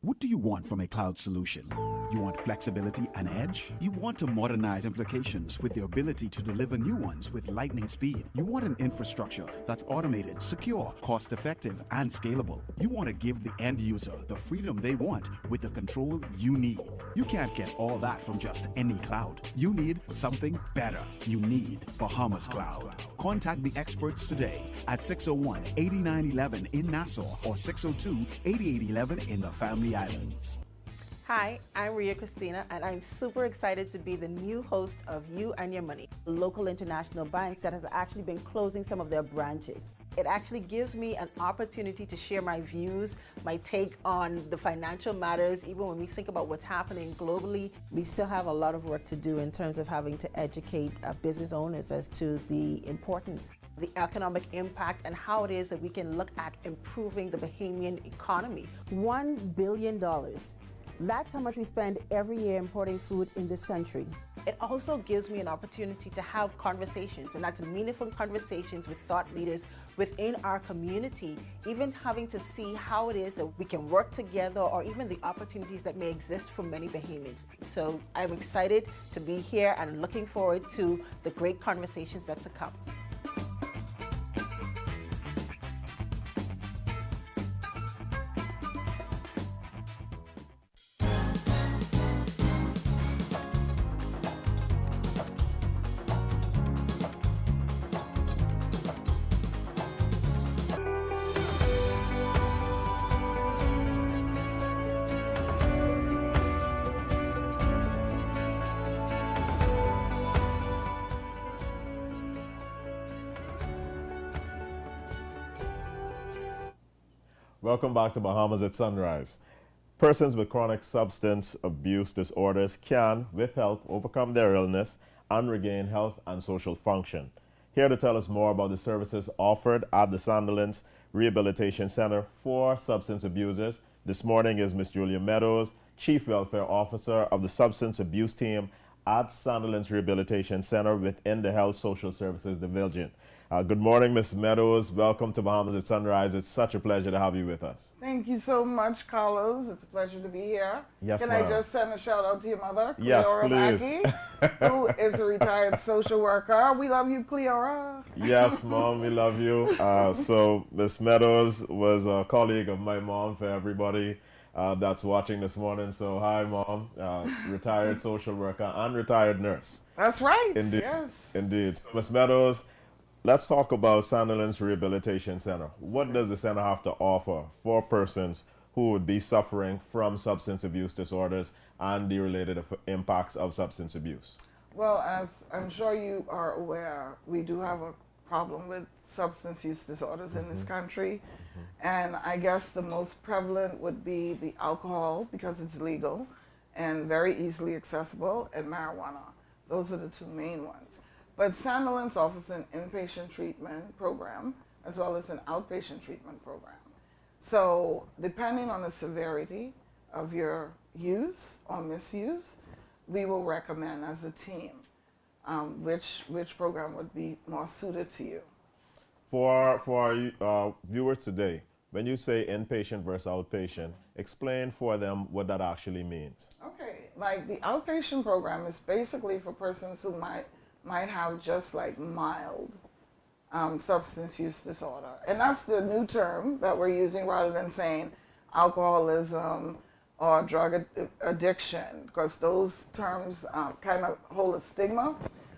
What do you want from a cloud solution? You want flexibility and edge? You want to modernize applications with the ability to deliver new ones with lightning speed. You want an infrastructure that's automated, secure, cost-effective, and scalable. You want to give the end user the freedom they want with the control you need. You can't get all that from just any cloud. You need something better. You need Bahamas Cloud. Contact the experts today at 601-8911 in Nassau or 602-8811 in the Family Islands. Hi, I'm Ria Christina, and I'm super excited to be the new host of You and Your Money, a local international bank that has actually been closing some of their branches. It actually gives me an opportunity to share my views, my take on the financial matters. Even when we think about what's happening globally, we still have a lot of work to do in terms of having to educate business owners as to the importance, the economic impact, and how it is that we can look at improving the Bahamian economy. $1 billion. That's how much we spend every year importing food in this country. It also gives me an opportunity to have conversations, and that's meaningful conversations with thought leaders within our community, even having to see how it is that we can work together or even the opportunities that may exist for many Bahamians. So I'm excited to be here and looking forward to the great conversations that's to come. Welcome back to Bahamas at Sunrise. Persons with chronic substance abuse disorders can, with help, overcome their illness and regain health and social function. Here to tell us more about the services offered at the Sandilands Rehabilitation Center for substance abusers this morning is Ms. Julia Meadows, Chief Welfare Officer of the Substance Abuse Team at Sandilands Rehabilitation Center within the Health Social Services Division. Good morning, Ms. Meadows. Welcome to Bahamas at Sunrise. It's such a pleasure to have you with us. Thank you so much, Carlos. It's a pleasure to be here. Yes, Can ma'am. I just send a shout out to your mother, Yes, Cleora please. Mackey, who is a retired social worker. We love you, Cleora. Yes, Mom, we love you. So Ms. Meadows was a colleague of my mom, for everybody that's watching this morning. So hi, Mom. Retired social worker and retired nurse. That's right. Indeed. Yes. Indeed. So Ms. Meadows, let's talk about Sandilands Rehabilitation Center. What does the center have to offer for persons who would be suffering from substance abuse disorders and the related impacts of substance abuse? Well, as I'm sure you are aware, we do have a problem with substance use disorders in this country. And I guess the most prevalent would be the alcohol, because it's legal and very easily accessible, and marijuana. Those are the two main ones. But Sandilands offers an inpatient treatment program as well as an outpatient treatment program. So depending on the severity of your use or misuse, we will recommend as a team which program would be more suited to you. For our viewers today, when you say inpatient versus outpatient, explain for them what that actually means. Okay, like the outpatient program is basically for persons who might have just like mild substance use disorder. And that's the new term that we're using rather than saying alcoholism or drug addiction, because those terms kind of hold a stigma.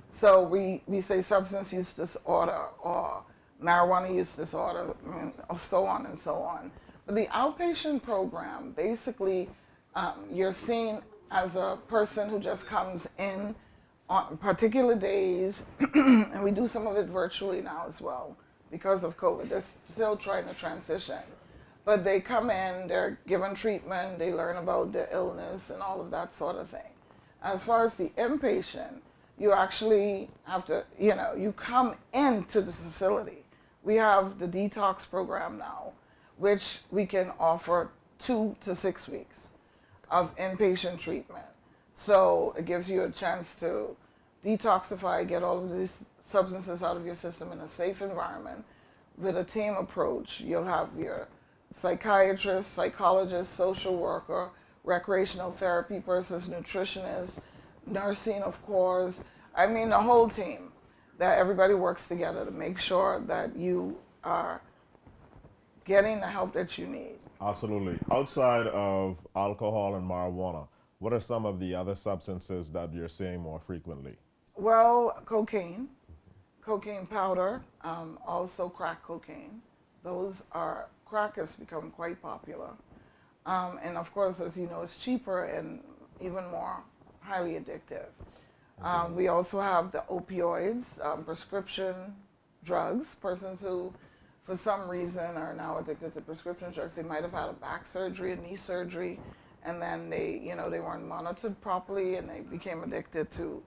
So we say substance use disorder or marijuana use disorder, or so on and so on. But the outpatient program, basically, you're seen as a person who just comes in on particular days, and we do some of it virtually now as well because of COVID. They're still trying to transition. But they come in, they're given treatment, they learn about their illness and all of that sort of thing. As far as the inpatient, you actually have to, you come into the facility. We have the detox program now, which we can offer 2 to 6 weeks of inpatient treatment. So it gives you a chance to detoxify, get all of these substances out of your system in a safe environment. With a team approach, you'll have your psychiatrist, psychologist, social worker, recreational therapy persons, nutritionist, nursing, of course. I mean, the whole team, that everybody works together to make sure that you are getting the help that you need. Absolutely. Outside of alcohol and marijuana, what are some of the other substances that you're seeing more frequently? Well, cocaine powder, also crack cocaine. Crack has become quite popular. And of course, as you know, it's cheaper and even more highly addictive. We also have the opioids, prescription drugs, persons who for some reason are now addicted to prescription drugs. They might have had a back surgery, a knee surgery, and then they weren't monitored properly and they became addicted to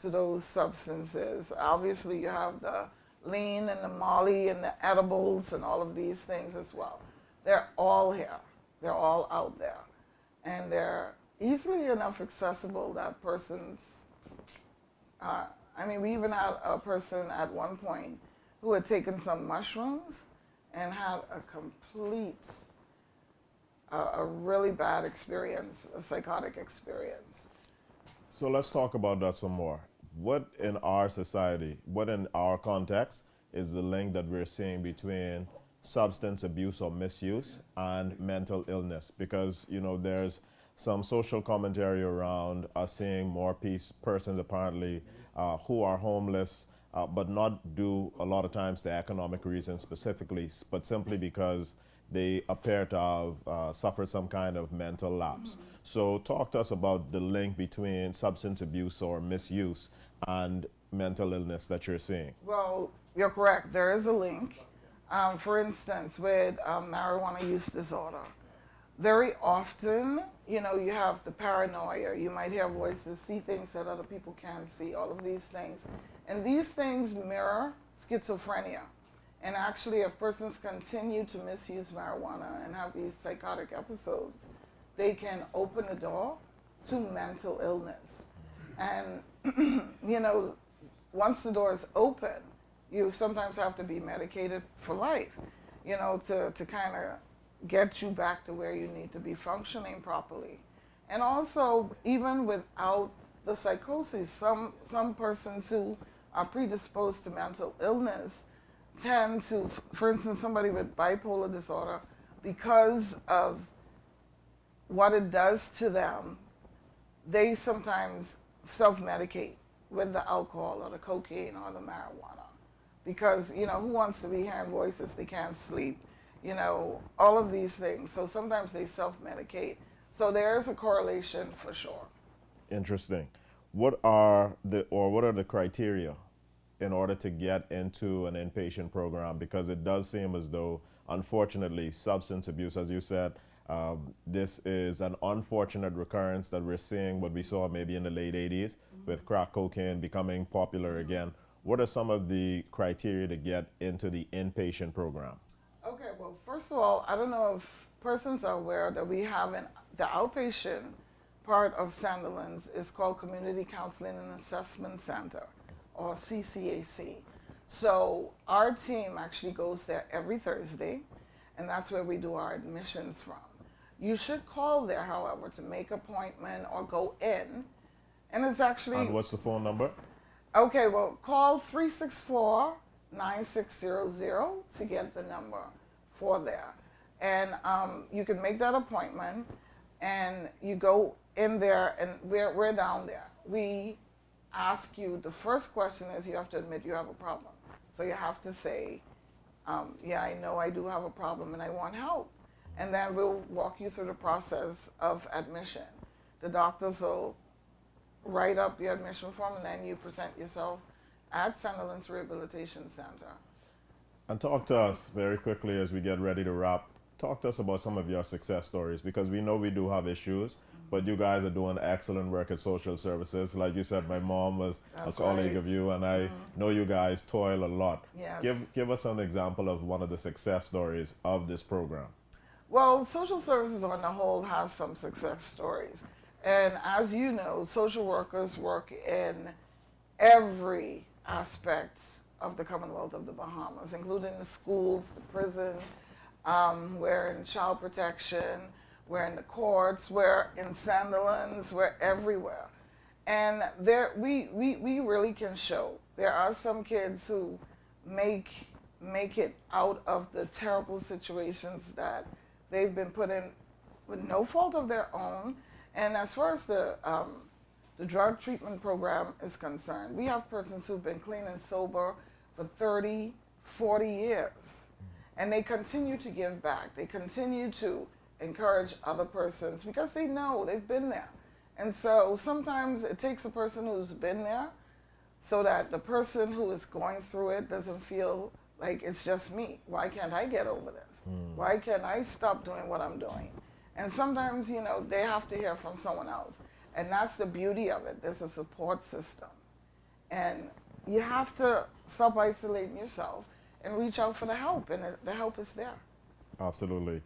those substances. Obviously, you have the lean and the molly and the edibles and all of these things as well. They're all here. They're all out there. And they're easily enough accessible that persons, we even had a person at one point who had taken some mushrooms and had a really bad experience, a psychotic experience. So let's talk about that some more. What in our society, what in our context is the link that we're seeing between substance abuse or misuse and mental illness? Because, there's some social commentary around us seeing more persons apparently who are homeless, but not due a lot of times to economic reasons specifically, but simply because they appear to have suffered some kind of mental lapse. Mm-hmm. So talk to us about the link between substance abuse or misuse and mental illness that you're seeing. Well, you're correct. There is a link. For instance, with marijuana use disorder, very often, you know, you have the paranoia. You might hear voices, see things that other people can't see, all of these things. And these things mirror schizophrenia. And actually, if persons continue to misuse marijuana and have these psychotic episodes, they can open the door to mental illness. And, you know, once the door is open, you sometimes have to be medicated for life, you know, to kind of get you back to where you need to be functioning properly. And also, even without the psychosis, some persons who are predisposed to mental illness tend to, for instance, somebody with bipolar disorder, because of what it does to them, they sometimes self-medicate with the alcohol or the cocaine or the marijuana. Because, you know, who wants to be hearing voices, they can't sleep, you know, all of these things. So sometimes they self-medicate. So there is a correlation for sure. Interesting. What are the criteria in order to get into an inpatient program? Because it does seem as though, unfortunately, substance abuse, as you said, this is an unfortunate recurrence that we're seeing what we saw maybe in the late 80s with crack cocaine becoming popular again. What are some of the criteria to get into the inpatient program? Okay, well, first of all, I don't know if persons are aware that we have the outpatient part of Sandilands is called Community Counseling and Assessment Center, or CCAC. So our team actually goes there every Thursday, and that's where we do our admissions from. You should call there, however, to make an appointment or go in. And it's actually... And what's the phone number? Okay, well, call 364-9600 to get the number for there. And you can make that appointment, and you go in there, and we're down there. We ask you, the first question is you have to admit you have a problem. So you have to say, yeah, I know I do have a problem and I want help. And then we'll walk you through the process of admission. The doctors will write up your admission form, and then you present yourself at Sandilands Rehabilitation Center. And talk to us very quickly as we get ready to wrap. Talk to us about some of your success stories, because we know we do have issues, but you guys are doing excellent work at social services. Like you said, my mom was a colleague of you, and I know you guys toil a lot. Yes. Give us an example of one of the success stories of this program. Well, social services on the whole has some success stories. And as you know, social workers work in every aspect of the Commonwealth of the Bahamas, including the schools, the prison, we're in child protection, we're in the courts, we're in Sandilands, we're everywhere. And there, we really can show. There are some kids who make it out of the terrible situations that they've been put in with no fault of their own. And as far as the drug treatment program is concerned, we have persons who've been clean and sober for 30, 40 years. And they continue to give back. They continue to encourage other persons because they know they've been there. And so sometimes it takes a person who's been there so that the person who is going through it doesn't feel like it's just me. Why can't I get over this? Why can't I stop doing what I'm doing? And sometimes, you know, they have to hear from someone else. And that's the beauty of it. There's a support system. And you have to stop isolating yourself and reach out for the help, and the help is there. Absolutely.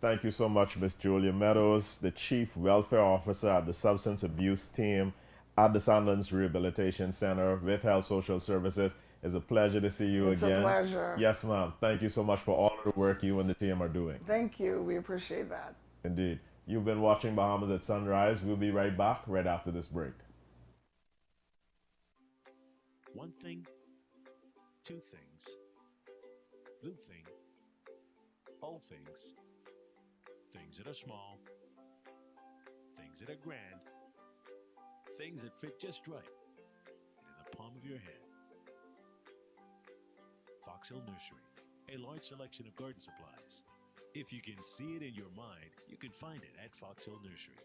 Thank you so much, Ms. Julia Meadows, the Chief Welfare Officer at the Substance Abuse Team at the Sandilands Rehabilitation Center with Health Social Services. It's a pleasure to see you again. It's a pleasure. Yes, ma'am. Thank you so much for all of the work you and the team are doing. Thank you. We appreciate that. Indeed. You've been watching Bahamas at Sunrise. We'll be right back right after this break. One thing, two things. Blue thing, all things. Things that are small, things that are grand, things that fit just right in the palm of your hand. Fox Hill Nursery, a large selection of garden supplies. If you can see it in your mind, you can find it at Fox Hill Nursery.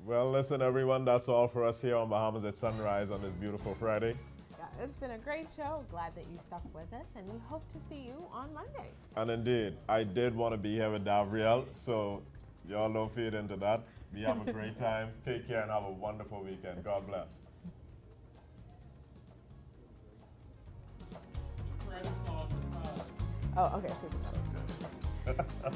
Well, listen, everyone, that's all for us here on Bahamas at Sunrise on this beautiful Friday. Yeah, it's been a great show. Glad that you stuck with us, and we hope to see you on Monday. And indeed, I did want to be here with Davriel, so y'all don't feed into that. We have a great time. Take care and have a wonderful weekend. God bless. Oh, okay. So